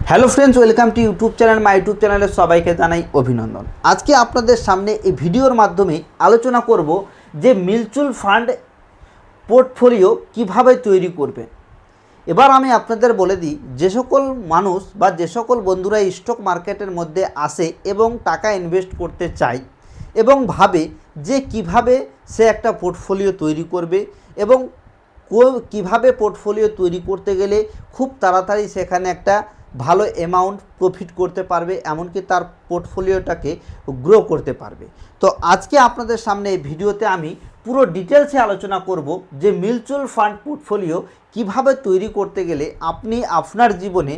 Hello friends, welcome to YouTube channel. My YouTube চ্যানেলে সবাইকে জানাই অভিনন্দন। আজকে আপনাদের সামনে এই ভিডিওর মাধ্যমে আলোচনা করব যে মিউচুয়াল ফান্ড পোর্টফোলিও কিভাবে তৈরি করবেন। এবার আমি আপনাদের বলে দিই, যে সকল মানুষ বা যে সকল বন্ধুরা স্টক মার্কেটের মধ্যে আসে এবং টাকা ইনভেস্ট করতে চায় এবং ভাবে যে কিভাবে সে একটা পোর্টফোলিও তৈরি করবে এবং কিভাবে পোর্টফোলিও তৈরি করতে গেলে খুব তাড়াতাড়ি সেখানে একটা ভালো অ্যামাউন্ট প্রফিট করতে পারবে, এমনকি তার পোর্টফোলিওটাকে গ্রো করতে পারবে। তো আজকে আপনাদের সামনে এই ভিডিওতে আমি পুরো ডিটেলসে আলোচনা করব যে মিউচুয়াল ফান্ড পোর্টফোলিও কিভাবে তৈরি করতে গেলে আপনি আপনার জীবনে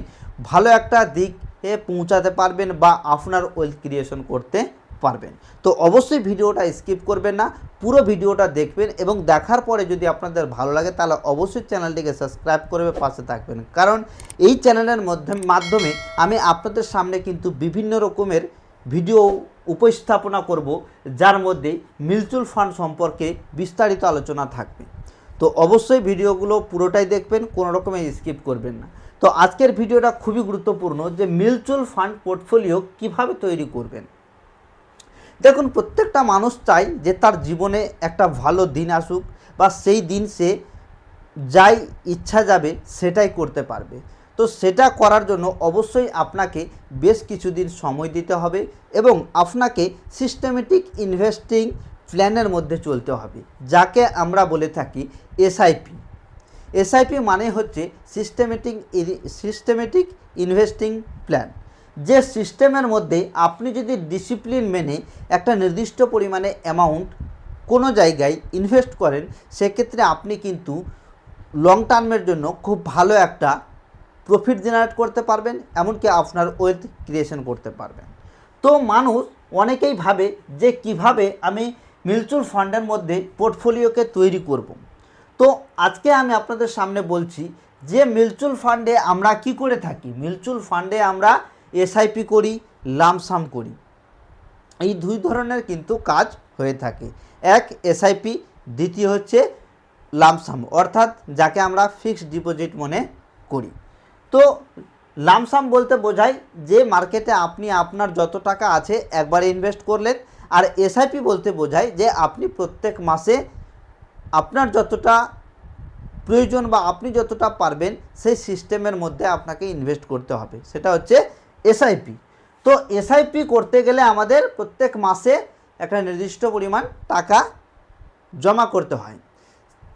ভালো একটা দিকে পৌঁছাতে পারবেন বা আপনার ওয়েলথ ক্রিয়েশন করতে পারবেন। তো অবশ্যই ভিডিওটা স্কিপ করবেন না, পুরো ভিডিওটা দেখবেন এবং দেখার পরে যদি আপনাদের ভালো লাগে তাহলে অবশ্যই চ্যানেলটিকে সাবস্ক্রাইব করে পাশে থাকবেন, কারণ এই চ্যানেলের মাধ্যমে আমি আপনাদের সামনে কিন্তু বিভিন্ন রকমের ভিডিও উপস্থাপনা করব, যার মধ্যে মিউচুয়াল ফান্ড সম্পর্কে বিস্তারিত আলোচনা থাকবে। তো অবশ্যই ভিডিওগুলো পুরোটাই দেখবেন, কোনো রকমে স্কিপ করবেন না। তো আজকের ভিডিওটা খুবই গুরুত্বপূর্ণ যে মিউচুয়াল ফান্ড পোর্টফোলিও কিভাবে তৈরি করবেন। দেখুন, প্রত্যেকটা মানুষ চায় যে তার জীবনে একটা ভালো দিন আসুক বা সেই দিন সে যাই ইচ্ছা যাবে সেটাই করতে পারবে। তো সেটা করার জন্য অবশ্যই আপনাকে বেশ কিছুদিন সময় দিতে হবে এবং আপনাকে সিস্টেমেটিক ইনভেস্টিং প্ল্যানের মধ্যে চলতে হবে, যাকে আমরা বলে থাকি এসআইপি। এসআইপি মানে হচ্ছে সিস্টেমেটিক ইনভেস্টিং প্ল্যান। যে সিস্টেমের মধ্যে আপনি যদি ডিসিপ্লিন মেনে একটা নির্দিষ্ট পরিমাণে অ্যামাউন্ট কোনো জায়গায় ইনভেস্ট করেন, সেক্ষেত্রে আপনি কিন্তু লং টার্মের জন্য খুব ভালো একটা প্রফিট জেনারেট করতে পারবেন, এমনকি আপনার ওয়েলথ ক্রিয়েশন করতে পারবেন। তো মানুষ অনেকেই ভাবে যে কিভাবে আমি মিউচুয়াল ফান্ডের মধ্যে পোর্টফোলিওকে তৈরি করব। তো আজকে আমি আপনাদের সামনে বলছি যে মিউচুয়াল ফান্ডে আমরা কি করে থাকি। মিউচুয়াল ফান্ডে আমরা এসআইপি করি, লামসাম করি। এই দুই ধরনের কিন্তু কাজ হয়ে থাকে। এক এসআইপি, দ্বিতীয় হচ্ছে লামসাম, অর্থাৎ যাকে আমরা ফিক্সড ডিপোজিট মনে করি। তো লামসাম বলতে বোঝায় যে মার্কেটে আপনি আপনার যত টাকা আছে একবারে ইনভেস্ট করলেন, আর এসআইপি বলতে বোঝায় যে আপনি প্রত্যেক মাসে আপনার যতটা প্রয়োজন বা আপনি যতটা পারবেন সেই সিস্টেমের মধ্যে আপনাকে ইনভেস্ট করতে হবে, সেটা হচ্ছে এসআইপি। তো এসআইপি করতে গেলে আমাদের প্রত্যেক মাসে একটা নির্দিষ্ট পরিমাণ টাকা জমা করতে হয়।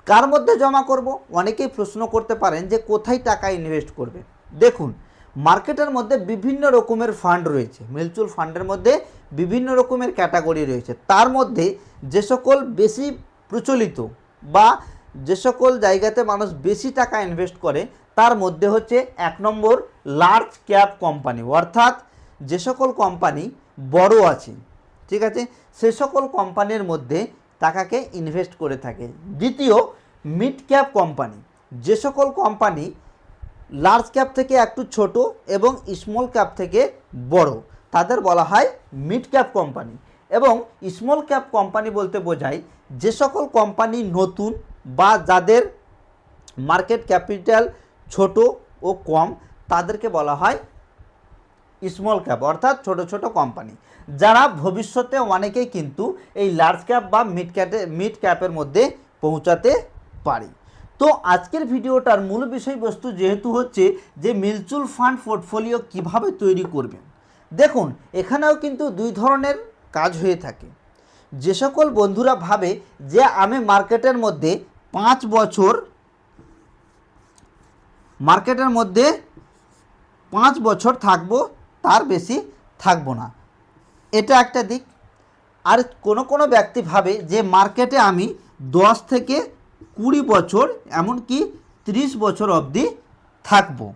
কার মধ্যে জমা করব? অনেকেই প্রশ্ন করতে পারেন যে কোথায় টাকা ইনভেস্ট করবে। দেখুন, মার্কেটের মধ্যে বিভিন্ন রকমের ফান্ড রয়েছে। মিউচুয়াল ফান্ডের মধ্যে বিভিন্ন রকমের ক্যাটাগরি রয়েছে। তার মধ্যে যে সকল বেশি প্রচলিত বা যে সকল জায়গাতে মানুষ বেশি টাকা ইনভেস্ট করে, তার মধ্যে হচ্ছে এক নম্বর লার্জ ক্যাপ কোম্পানি, অর্থাৎ যে সকল কোম্পানি বড় আছে, ঠিক আছে, সে সকল কোম্পানির মধ্যে টাকাকে ইনভেস্ট করে থাকে। দ্বিতীয় মিড ক্যাপ কোম্পানি, যে সকল কোম্পানি লার্জ ক্যাপ থেকে একটু ছোট এবং স্মল ক্যাপ থেকে বড়, তাদের বলা হয় মিড ক্যাপ কোম্পানি। এবং স্মল ক্যাপ কোম্পানি বলতে বোঝায় যে সকল কোম্পানি নতুন বা যাদের মার্কেট ক্যাপিটাল ছোট ও কম, তাদেরকে বলা হয় স্মল ক্যাপ, অর্থাৎ ছোট ছোট কোম্পানি, যারা ভবিষ্যতে অনেকেই কিন্তু এই লার্জ ক্যাপ বা মিড ক্যাপের মধ্যে পৌঁছাতে পারে। তো আজকের ভিডিওটার মূল বিষয়বস্তু যেহেতু হচ্ছে যে মিউচুয়াল ফান্ড পোর্টফোলিও কিভাবে তৈরি করবেন। দেখুন, এখানেও কিন্তু দুই ধরনের কাজ হয়ে থাকে। যে সকল বন্ধুরা ভাবে যে আমি মার্কেটের মধ্যে 5 বছর থাকবো, তার বেশি থাকবো না, এটা একটা দিক। আর কোনো ব্যক্তি ভাবে যে মার্কেটে আমি 10 থেকে 20 বছর, এমনকি 30 বছর অবধি থাকবো,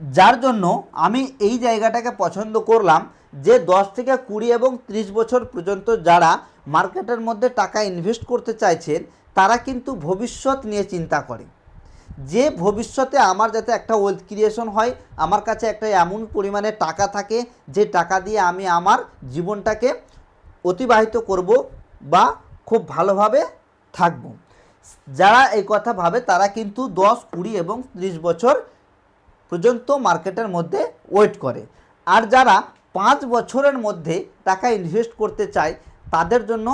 যার জন্য আমি এই জায়গাটাকে পছন্দ করলাম যে 10 থেকে 20 এবং 30 বছর পর্যন্ত যারা মার্কেটের মধ্যে টাকা ইনভেস্ট করতে চাইছেন, তারা কিন্তু ভবিষ্যৎ নিয়ে চিন্তা করে যে ভবিষ্যতে আমার যাতে একটা ওয়েলথ ক্রিয়েশন হয়, আমার কাছে একটা এমন পরিমাণে টাকা থাকে যে টাকা দিয়ে আমি আমার জীবনটাকে অতিবাহিত করব বা খুব ভালোভাবে থাকব। যারা এই কথা ভাবে তারা কিন্তু 10, 20 এবং 30 বছর পর্যন্ত মার্কেটের মধ্যে ওয়েট করে। আর যারা 5 বছরের মধ্যে টাকা ইনভেস্ট করতে চায় তাদের জন্য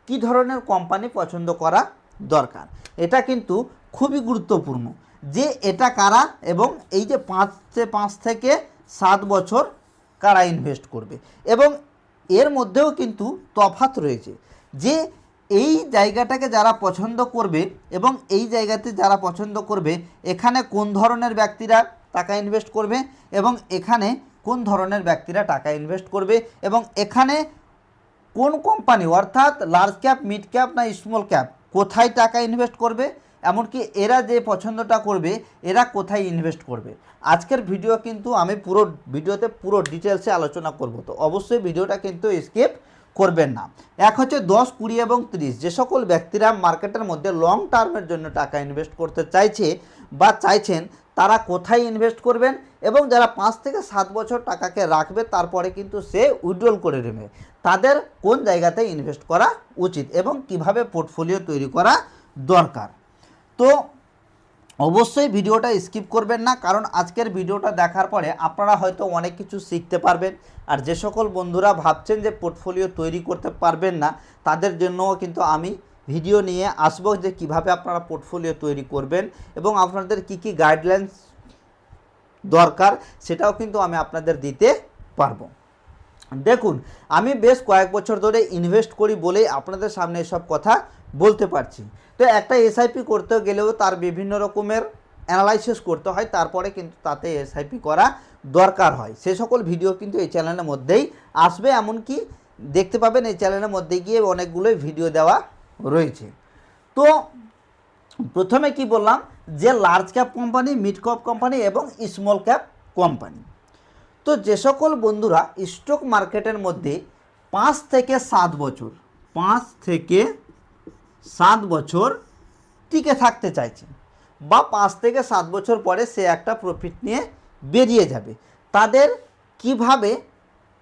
কি ধরনের কোম্পানি পছন্দ করা দরকার, এটা কিন্তু খুবই গুরুত্বপূর্ণ যে এটা কারা এবং এই যে 5 থেকে 7 বছর কারা ইনভেস্ট করবে। এবং এর মধ্যেও কিন্তু তফাৎ রয়েছে যে এই জায়গাটাকে যারা পছন্দ করবে এবং এই জায়গাতে যারা পছন্দ করবে এখানে কোন ধরনের ব্যক্তিরা টাকা ইনভেস্ট করবে এবং এখানে কোন ধরনের ব্যক্তিরা টাকা ইনভেস্ট করবে এবং এখানে কোন কোম্পানি অর্থাৎ লার্জ ক্যাপ, মিড ক্যাপ না স্মল ক্যাপ কোথায় টাকা ইনভেস্ট করবে, এমনকি এরা যে পছন্দটা করবে এরা কোথায় ইনভেস্ট করবে। আজকের ভিডিও কিন্তু আমি পুরো ডিটেলসে আলোচনা করব, তো অবশ্যই ভিডিওটা কিন্তু স্কিপ করবেন না। এক হচ্ছে 10, 20 এবং 30, যে সকল ব্যক্তিরা মার্কেটের মধ্যে লং টার্মের জন্য টাকা ইনভেস্ট করতে চাইছেন তারা কোথায় ইনভেস্ট করবেন এবং যারা 5 থেকে 7 বছর টাকাকে রাখবে তারপরে কিন্তু সে উইথড্রল করে নেবে, তাদের কোন জায়গাতে ইনভেস্ট করা উচিত এবং কিভাবে পোর্টফোলিও তৈরি করা দরকার। তো অবশ্যই ভিডিওটা স্কিপ করবেন না, কারণ আজকের ভিডিওটা দেখার পরে আপনারা হয়তো অনেক কিছু শিখতে পারবেন। আর যে সকল বন্ধুরা ভাবছেন যে পোর্টফোলিও তৈরি করতে পারবেন না তাদের জন্যও কিন্তু আমি ভিডিও নিয়ে আসবো যে কিভাবে আপনারা পোর্টফোলিও তৈরি করবেন এবং আপনাদের কি কি গাইডলাইন্স দরকার সেটাও কিন্তু আমি আপনাদের দিতে পারবো। দেখুন, আমি বেশ কয়েক বছর ধরে ইনভেস্ট করি বলেই আপনাদের সামনে এসব কথা বলতে পারছি। তো একটা এসআইপি করতে গেলেও তার বিভিন্ন রকমের অ্যানালাইসিস করতে হয়, তারপরে কিন্তু তাতে এসআইপি করা দরকার হয়। সে সকল ভিডিও কিন্তু এই চ্যানেলের মধ্যেই আসবে, এমনকি দেখতে পাবেন এই চ্যানেলের মধ্যে গিয়ে অনেকগুলোই ভিডিও দেওয়া রয়েছে। তো প্রথমে কি বললাম যে large cap company, mid cap company এবং স্মল ক্যাপ কোম্পানি। তো যে সকল বন্ধুরা স্টক মার্কেটের মধ্যে 5 থেকে 7 বছর টিকে থাকতে চাইছে বা 5 থেকে 7 বছর পরে সে একটা প্রফিট নিয়ে বেরিয়ে যাবে, তাদের কিভাবে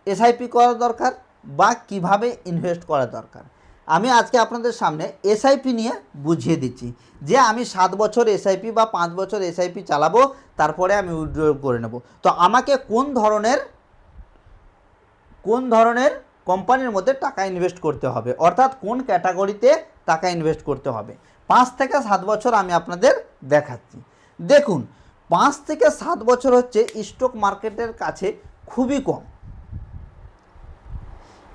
এসআইপি করা দরকার বা কিভাবে ইনভেস্ট করা দরকার আমি আজকে আপনাদের সামনে এসআইপি নিয়ে বুঝিয়ে দিচ্ছি যে আমি 7 বছর এসআইপি বা 5 বছর এসআইপি চালাবো, তারপরে আমি উইথড্র করে নেব। তো আমাকে কোন ধরনের কোম্পানির মধ্যে টাকা ইনভেস্ট করতে হবে, অর্থাৎ কোন ক্যাটাগরিতে টাকা ইনভেস্ট করতে হবে। 5 থেকে 7 বছর আমি আপনাদের দেখাচ্ছি। দেখুন, 5 থেকে 7 বছর হচ্ছে স্টক মার্কেটের কাছে খুবই কম।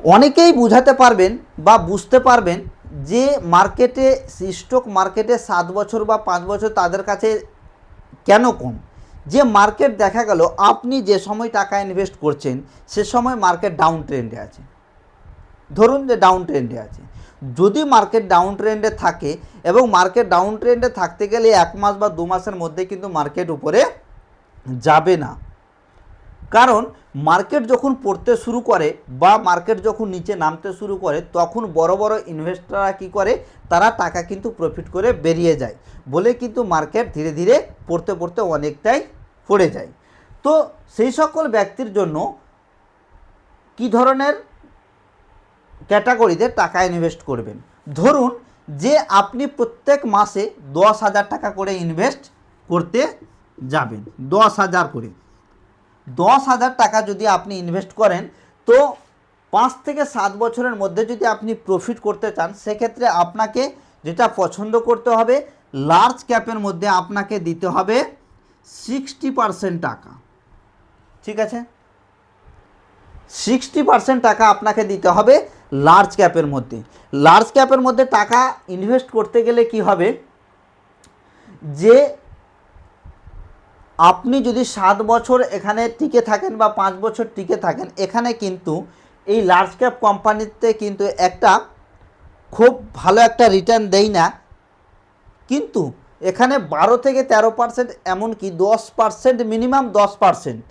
অনেকেই বুঝাতে পারবেন বা বুঝতে পারবেন যে স্টক মার্কেটে 7 বছর বা 5 বছর তাদের কাছে কেন কম, যে মার্কেট দেখা গেল আপনি যে সময় টাকা ইনভেস্ট করছেন সে সময় মার্কেট ডাউন ট্রেন্ডে আছে। ধরুন যে ডাউন ট্রেন্ডে আছে, যদি মার্কেট ডাউন ট্রেন্ডে থাকে এবং মার্কেট ডাউন ট্রেন্ডে থাকতে গেলে 1 মাস বা 2 মাসের মধ্যে কিন্তু মার্কেট উপরে যাবে না, কারণ মার্কেট যখন পড়তে শুরু করে বা মার্কেট যখন নিচে নামতে শুরু করে তখন বড় বড় ইনভেস্টররা কি করে, তারা টাকা কিন্তু প্রফিট করে বেরিয়ে যায় বলে কিন্তু মার্কেট ধীরে ধীরে পড়তে অনেকটাই পড়ে যায়। তো সেই সকল ব্যক্তির জন্য কি ধরনের ক্যাটাগরিতে টাকা ইনভেস্ট করবেন, ধরুন যে আপনি প্রত্যেক মাসে 10,000 টাকা করে ইনভেস্ট করতে যাবেন, 10,000 করে। 10,000 টাকা যদি আপনি ইনভেস্ট করেন তো 5 থেকে 7 বছরের মধ্যে যদি আপনি প্রফিট করতে চান সেক্ষেত্রে আপনাকে যেটা পছন্দ করতে হবে, লার্জ ক্যাপের মধ্যে আপনাকে দিতে হবে 60% টাকা। ঠিক আছে, 60% টাকা আপনাকে দিতে হবে লার্জ ক্যাপের মধ্যে। লার্জ ক্যাপের মধ্যে টাকা ইনভেস্ট করতে গেলে কি হবে, যে আপনি যদি 7 বছর এখানে টিকে থাকেন বা 5 বছর টিকে থাকেন, এখানে কিন্তু এই লার্জ ক্যাপ কোম্পানিতে কিন্তু একটা খুব ভালো একটা রিটার্ন দেয় না, কিন্তু এখানে 12 থেকে 13%, এমনকি 10%, মিনিমাম 10%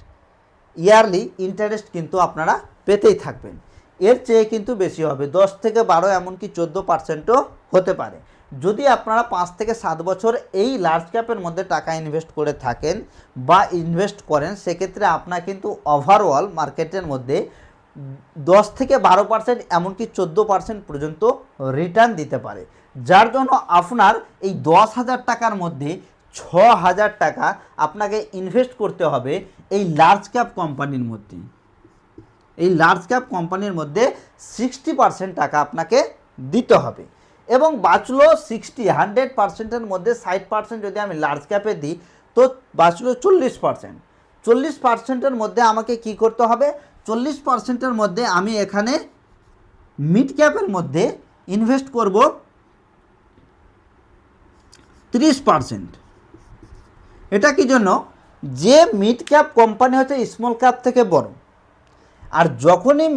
ইয়ারলি ইন্টারেস্ট কিন্তু আপনারা পেতেই থাকবেন। এর চেয়ে কিন্তু বেশি হবে, 10 থেকে 12, এমনকি 14%ও হতে পারে। যদি আপনারা 5 থেকে 7 বছর এই লার্জ ক্যাপের মধ্যে টাকা ইনভেস্ট করে থাকেন বা ইনভেস্ট করেন, সেক্ষেত্রে আপনার কিন্তু ওভারঅল মার্কেটের মধ্যে 10 থেকে 12%, এমনকি 14% পর্যন্ত রিটার্ন দিতে পারে, যার জন্য আপনার এই 10,000 টাকার মধ্যে 6,000 টাকা আপনাকে ইনভেস্ট করতে হবে এই লার্জ ক্যাপ কোম্পানির মধ্যে। এই লার্জ ক্যাপ কোম্পানির মধ্যে 60% টাকা আপনাকে দিতে হবে এবং বাঁচলো 100%-এর মধ্যে 60% যদি আমি লার্জ ক্যাপে দিই তো বাঁচলো 40%। 40%-এর মধ্যে আমাকে কি করতে হবে? 40%-এর মধ্যে আমি এখানে মিড ক্যাপের মধ্যে ইনভেস্ট করব 30%। এটা কি জন্য? যে মিড ক্যাপ কোম্পানি হচ্ছে স্মল ক্যাপ থেকে বড়, আর যখনই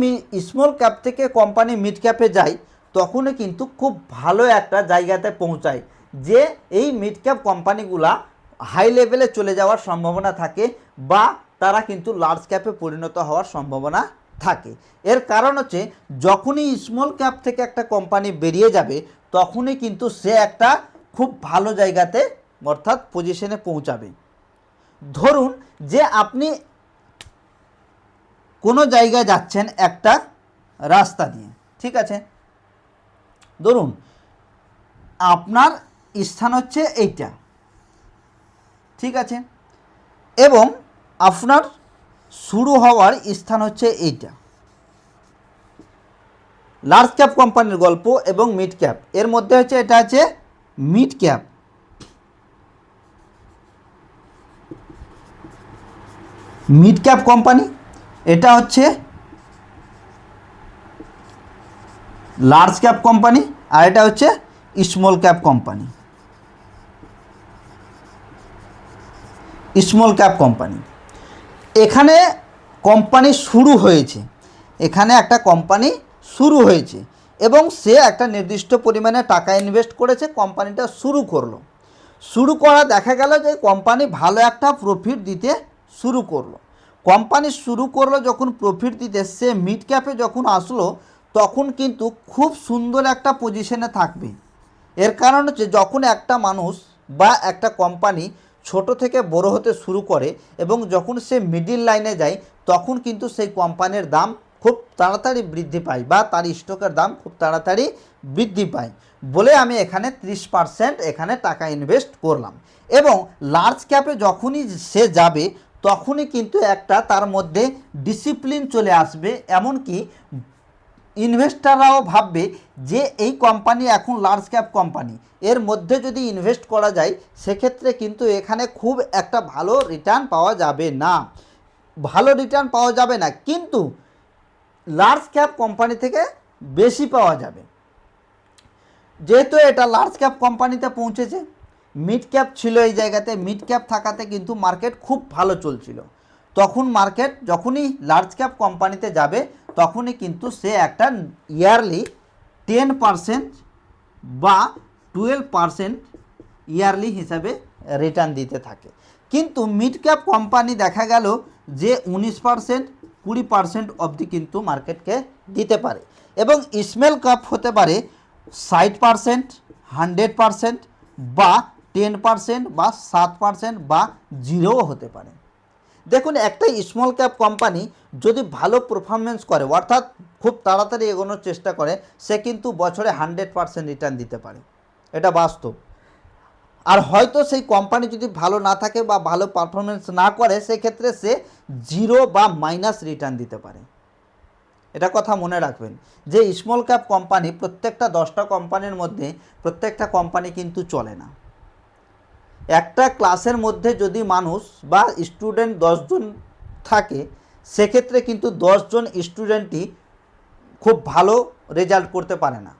স্মল ক্যাপ থেকে কোম্পানি মিড ক্যাপে যায় তখনই কিন্তু খুব ভালো একটা জায়গাতে পৌঁছায়, যে এই মিড ক্যাপ কোম্পানিগুলা হাই লেভেলে চলে যাওয়ার সম্ভাবনা থাকে বা তারা কিন্তু লার্জ ক্যাপে পরিণত হওয়ার সম্ভাবনা থাকে। এর কারণ হচ্ছে যখনই স্মল ক্যাপ থেকে একটা কোম্পানি বেরিয়ে যাবে তখনই কিন্তু সে একটা খুব ভালো জায়গাতে অর্থাৎ পজিশনে পৌঁছাবে। ধরুন যে আপনি কোনো জায়গায় যাচ্ছেন একটা রাস্তা দিয়ে, ঠিক আছে, ধরুন আপনার স্থান হচ্ছে এইটা, ঠিক আছে, এবং আপনার শুরু হওয়ার স্থান হচ্ছে এইটা। লার্জ ক্যাপ কোম্পানির গল্প এবং মিড ক্যাপ এর মধ্যে হচ্ছে এটা আছে mid cap, mid cap company, এটা হচ্ছে লার্জ ক্যাপ কোম্পানি, আর এটা হচ্ছে small cap company. Small cap company, এখানে কোম্পানি শুরু হয়েছে, এখানে একটা কোম্পানি শুরু হয়েছে এবং সে একটা নির্দিষ্ট পরিমাণে টাকা ইনভেস্ট করেছে, কোম্পানিটা শুরু করলো। শুরু করা দেখা গেল যে কোম্পানি ভালো একটা প্রফিট দিতে শুরু করলো। কোম্পানি শুরু করলো যখন প্রফিট দিতে, সে মিড ক্যাপে যখন আসলো তখন কিন্তু খুব সুন্দর একটা পজিশনে থাকবে। এর কারণ হচ্ছে যখন একটা মানুষ বা একটা কোম্পানি ছোট থেকে বড় হতে শুরু করে এবং যখন সে মিডিল লাইনে যায় তখন কিন্তু সেই কোম্পানির দাম খুব তাড়াতাড়ি বৃদ্ধি পায় বা তার স্টকের দাম খুব তাড়াতাড়ি বৃদ্ধি পায় বলে আমি এখানে 30% এখানে টাকা ইনভেস্ট করলাম। এবং লার্জ ক্যাপে যখনই সে যাবে তখনই কিন্তু একটা তার মধ্যে ডিসিপ্লিন চলে আসবে, এমনকি ইনভেস্টাররাও ভাববে যে এই কোম্পানি এখন লার্জ ক্যাপ কোম্পানি, এর মধ্যে যদি ইনভেস্ট করা যায় সেক্ষেত্রে কিন্তু এখানে খুব একটা ভালো রিটার্ন পাওয়া যাবে না, কিন্তু লার্জ ক্যাপ কোম্পানি থেকে বেশি পাওয়া যাবে। যেহেতু এটা লার্জ ক্যাপ কোম্পানিতে পৌঁছেছে, মিড ক্যাপ ছিল এই জায়গাতে, মিড ক্যাপ থাকাতে কিন্তু মার্কেট খুব ভালো চলছিল, তখন মার্কেট যখনই লার্জ ক্যাপ কোম্পানিতে যাবে তখনই কিন্তু সে একটা ইয়ারলি 10% বা 12% ইয়ারলি হিসাবে রিটার্ন দিতে থাকে। কিন্তু মিড ক্যাপ কোম্পানি দেখা গেল যে 19%, 20% অবধি কিন্তু মার্কেটকে দিতে পারে এবং স্মল ক্যাপ হতে পারে 60%, 100% বা 10% বা 7% বা 0ও হতে পারে। দেখুন একটা স্মল ক্যাপ কোম্পানি যদি ভালো পারফরমেন্স করে অর্থাৎ খুব তাড়াতাড়ি এগোনোর চেষ্টা করে সে কিন্তু বছরে 100% রিটার্ন দিতে পারে, এটা বাস্তব। আর হয়তো সেই কোম্পানি যদি ভালো না থাকে বা ভালো পারফরমেন্স না করে সেক্ষেত্রে সে 0 বা মাইনাস রিটার্ন দিতে পারে। এটা কথা মনে রাখবেন যে স্মল ক্যাপ কোম্পানি প্রত্যেকটা 10টা কোম্পানির মধ্যে প্রত্যেকটা কোম্পানি কিন্তু চলে না। একটা ক্লাসের মধ্যে যদি মানুষ বা স্টুডেন্ট 10 জন থাকে সেক্ষেত্রে কিন্তু 10 জন স্টুডেন্টই খুব ভালো রেজাল্ট করতে পারে না,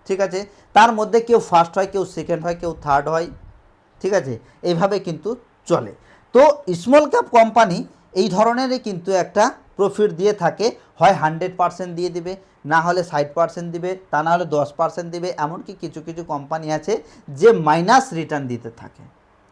ঠিক আছে, তার মধ্যে কেউ ফার্স্ট হয়, কেউ সেকেন্ড হয়, কেউ থার্ড হয়, ঠিক আছে, এইভাবে কিন্তু চলে। তো স্মল ক্যাপ কোম্পানি এই ধরনেরই কিন্তু একটা প্রফিট দিয়ে থাকে, হয় 100% দিয়ে দিবে, না হলে 60% দিবে, তা না হলে 10% দিবে, এমনকি কিছু কিছু কোম্পানি আছে যে মাইনাস রিটার্ন দিতে থাকে,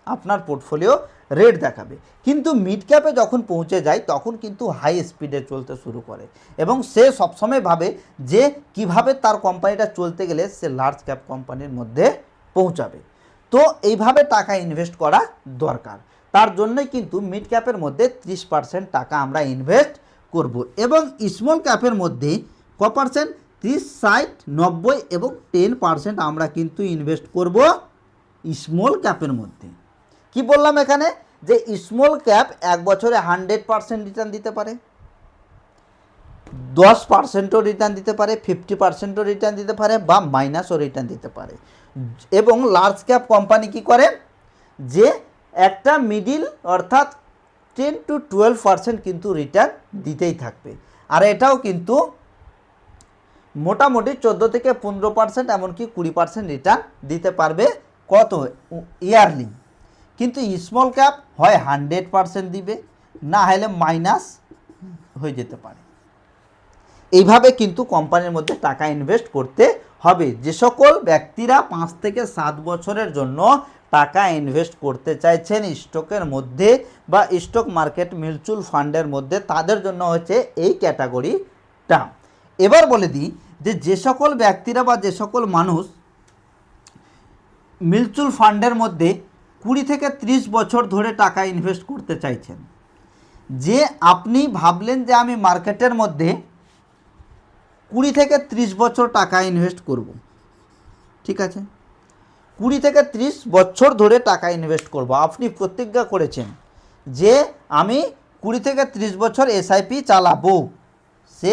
আপনার পোর্টফোলিও রেট দেখাবে। কিন্তু মিড ক্যাপে যখন পৌঁছে যায় তখন কিন্তু হাই স্পিডে চলতে শুরু করে এবং সে সবসময় ভাবে যে কিভাবে তার কোম্পানিটা চলতে গেলে সে লার্জ ক্যাপ কোম্পানির মধ্যে পৌঁছাবে। তো এইভাবে টাকা ইনভেস্ট করা দরকার, তার জন্যই কিন্তু মিড ক্যাপের মধ্যে 30% টাকা আমরা ইনভেস্ট করব এবং স্মল ক্যাপের মধ্যে ক পার্সেন্ট, 30, 60, 90 এবং 10% আমরা কিন্তু ইনভেস্ট করব স্মল ক্যাপের মধ্যে। কি বললাম এখানে, যে স্মল ক্যাপ 1 বছরে 100% রিটার্ন দিতে পারে, 10%ও রিটার্ন দিতে পারে, 50%ও রিটার্ন দিতে পারে, বা মাইনাসও রিটার্ন দিতে পারে। এবং লার্জ ক্যাপ কোম্পানি কি করে, যে একটা মিডিল অর্থাৎ 10 to 12% কিন্তু রিটার্ন দিতেই থাকবে। আর এটাও কিন্তু মোটামুটি 14 থেকে 15%, এমনকি 20% রিটার্ন দিতে পারবে কত, ইয়ারলি। কিন্তু স্মল ক্যাপ হয় 100% দিবে, না হলে মাইনাস হয়ে যেতে পারে। এইভাবে কিন্তু কোম্পানির মধ্যে টাকা ইনভেস্ট করতে হবে। যে সকল ব্যক্তিরা 5 থেকে 7 বছরের জন্য টাকা ইনভেস্ট করতে চাইছেন স্টকের মধ্যে বা স্টক মার্কেট মিউচুয়াল ফান্ডের মধ্যে, তাদের জন্য হচ্ছে এই ক্যাটাগরিটা। এবার বলে দিই যে সকল ব্যক্তিরা বা যে সকল মানুষ মিউচুয়াল ফান্ডের মধ্যে 20 থেকে 30 বছর ধরে টাকা ইনভেস্ট করতে চাইছেন, যে আপনি ভাবলেন যে আমি মার্কেটের মধ্যে 20 থেকে 30 বছর টাকা ইনভেস্ট করব, ঠিক আছে, 20 থেকে 30 বছর ধরে টাকা ইনভেস্ট করব। আপনি প্রতিজ্ঞা করেছেন যে আমি 20 থেকে 30 বছর এসআইপি চালাবো, সে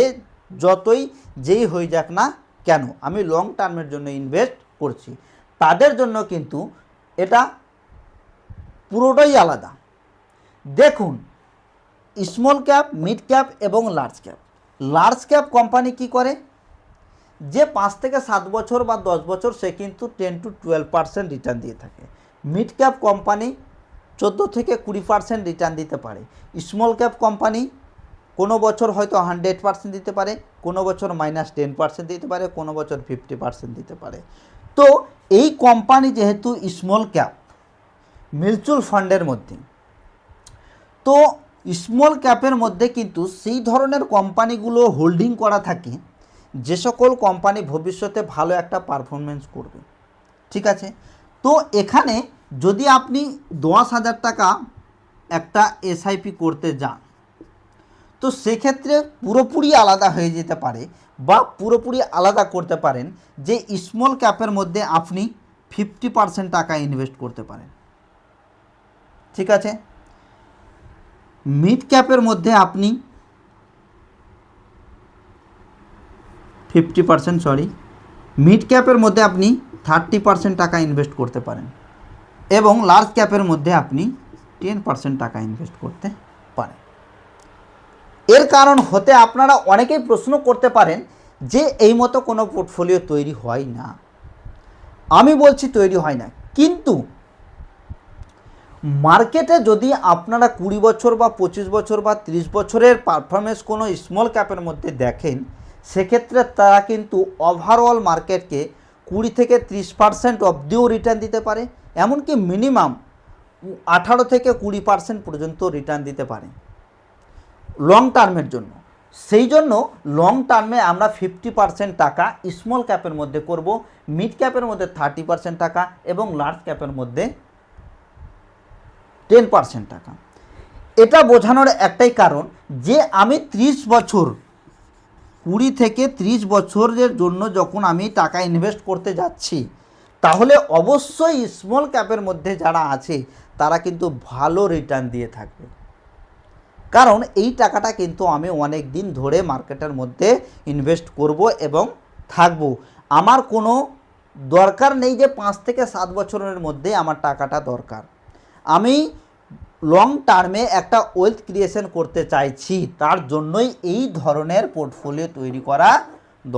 যতই যেই হয়ে যাক না কেন, আমি লং টার্মের জন্য ইনভেস্ট করছি। তাদের জন্য কিন্তু এটা পুরোটাই আলাদা। দেখুন, স্মল ক্যাপ, মিড ক্যাপ এবং large cap. Large cap company কি করে, যে 5 থেকে 7 বছর বা 10 বছর সে কিন্তু 10 to 12% রিটার্ন দিয়ে থাকে। মিড ক্যাপ কোম্পানি 14 থেকে 20% রিটার্ন দিতে পারে। স্মল ক্যাপ কোম্পানি কোনো বছর হয়তো 100% দিতে পারে, কোনো বছর -10% দিতে পারে, কোনো বছর 50% দিতে পারে। তো এই কোম্পানি যেহেতু স্মল ক্যাপ মিউচুয়াল ফান্ডের মধ্যে, তো স্মল ক্যাপের মধ্যে কিন্তু সেই ধরনের কোম্পানিগুলো হোল্ডিং করা থাকে যে সকল কোম্পানি ভবিষ্যতে ভালো একটা পারফরমেন্স করবে, ঠিক আছে। তো এখানে যদি আপনি 10,000 টাকা একটা এসআইপি করতে যান, তো সেক্ষেত্রে পুরোপুরি আলাদা হয়ে যেতে পারে, বা পুরোপুরি আলাদা করতে পারেন যে স্মল ক্যাপের মধ্যে আপনি 50% টাকা ইনভেস্ট করতে পারেন, ঠিক আছে। মিড ক্যাপের মধ্যে আপনি 50%, মিড ক্যাপের মধ্যে আপনি 30% টাকা ইনভেস্ট করতে পারেন, এবং লার্জ ক্যাপের মধ্যে আপনি 10% টাকা ইনভেস্ট করতে পারেন। এর কারণ হতে আপনারা অনেকেই প্রশ্ন করতে পারেন যে এই মতো কোনো পোর্টফোলিও তৈরি হয় না। আমি বলছি তৈরি হয় না, কিন্তু মার্কেটে যদি আপনারা 20 বছর বা 25 বছর বা 30 বছরের পারফরমেন্স কোনো স্মল ক্যাপের মধ্যে দেখেন, সেক্ষেত্রে তারা কিন্তু ওভারঅল মার্কেটকে 20 থেকে 30% অবধিও রিটার্ন দিতে পারে, এমনকি মিনিমাম 18 থেকে 20% পর্যন্ত রিটার্ন দিতে পারে লং টার্মের জন্য। সেই জন্য লং টার্মে আমরা 50% টাকা স্মল ক্যাপের মধ্যে করব, মিড ক্যাপের মধ্যে 30% টাকা, এবং লার্জ ক্যাপের মধ্যে 10% টাকা। এটা বোঝানোর একটাই কারণ যে আমি 30 বছর, 20 থেকে 30 বছরের জন্য যখন আমি টাকা ইনভেস্ট করতে যাচ্ছি, তাহলে অবশ্যই স্মল ক্যাপের মধ্যে যারা আছে তারা কিন্তু ভালো রিটার্ন দিয়ে থাকবে, কারণ এই টাকাটা কিন্তু আমি অনেক দিন ধরে মার্কেটের মধ্যে ইনভেস্ট করব এবং থাকব। আমার কোনো দরকার নেই যে 5 থেকে 7 বছরের মধ্যে আমার টাকাটা দরকার। আমি লং টার্মে একটা ওয়েলথ ক্রিয়েশন করতে চাইছি, তার জন্যই এই ধরনের পোর্টফোলিও তৈরি করা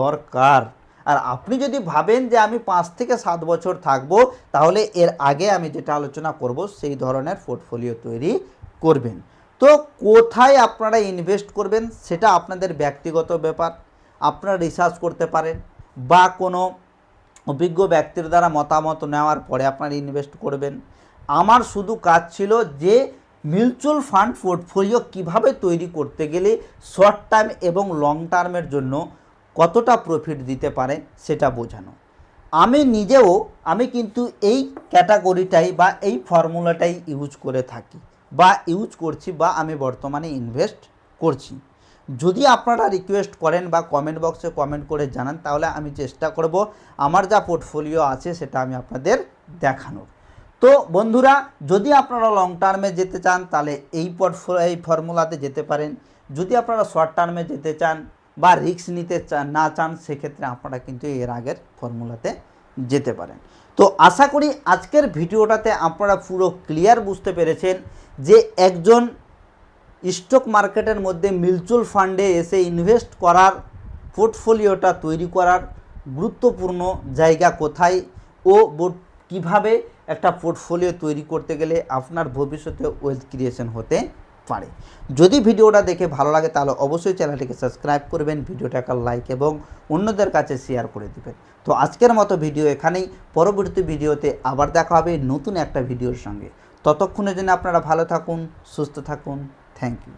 দরকার। আর আপনি যদি ভাবেন যে আমি 5 থেকে 7 বছর থাকব, তাহলে এর আগে আমি যেটা আলোচনা করব সেই ধরনের পোর্টফোলিও তৈরি করবেন। তো কোথায় আপনারা ইনভেস্ট করবেন সেটা আপনাদের ব্যক্তিগত ব্যাপার, আপনারা রিসার্চ করতে পারেন, বা কোনো অভিজ্ঞ ব্যক্তির দ্বারা মতামত নেওয়ার পরে আপনারা ইনভেস্ট করবেন। আমার শুধু কাজ ছিল যে মিউচুয়াল ফান্ড পোর্টফোলিও কিভাবে তৈরি করতে গেলে শর্ট টার্ম এবং লং টার্মের জন্য কতটা প্রফিট দিতে পারে সেটা বোঝানো। আমি নিজেও কিন্তু এই ক্যাটাগরিটাই বা এই ফর্মুলাটাই ইউজ করে থাকি, বা ইউজ করছি, বা আমি বর্তমানে ইনভেস্ট করছি। যদি আপনারা রিকোয়েস্ট করেন বা কমেন্ট বক্সে কমেন্ট করে জানান, তাহলে আমি চেষ্টা করব আমার যা পোর্টফোলিও আছে সেটা আমি আপনাদের দেখানোর। তো বন্ধুরা, যদি আপনারা লং টার্মে যেতে চান তাহলে এই ফর্মুলাতে যেতে পারেন। যদি আপনারা শর্ট টার্মে যেতে চান বা রিস্ক নিতে না চান, সেক্ষেত্রে আপনারা কিন্তু এর আগের ফর্মুলাতে যেতে পারেন। তো আশা করি আজকের ভিডিওটাতে আপনারা পুরো ক্লিয়ার বুঝতে পেরেছেন যে একজন স্টক মার্কেটের মধ্যে মিউচুয়াল ফান্ডে এসে ইনভেস্ট করার, পোর্টফোলিওটা তৈরি করার গুরুত্বপূর্ণ জায়গা কোথায় ও কিভাবে একটা পোর্টফোলিও তৈরি করতে গেলে আপনার ভবিষ্যতে ওয়েলথ ক্রিয়েশন হতে পারে। যদি ভিডিওটা দেখে ভালো লাগে তাহলে অবশ্যই চ্যানেলটিকে সাবস্ক্রাইব করবেন, ভিডিওটাকে লাইক এবং অন্যদের কাছে শেয়ার করে দিবেন। তো আজকের মতো ভিডিও এখানেই, পরবর্তী ভিডিওতে আবার দেখা হবে নতুন একটা ভিডিওর সঙ্গে। ততক্ষণের জন্য আপনারা ভালো থাকুন, সুস্থ থাকুন। Thank you.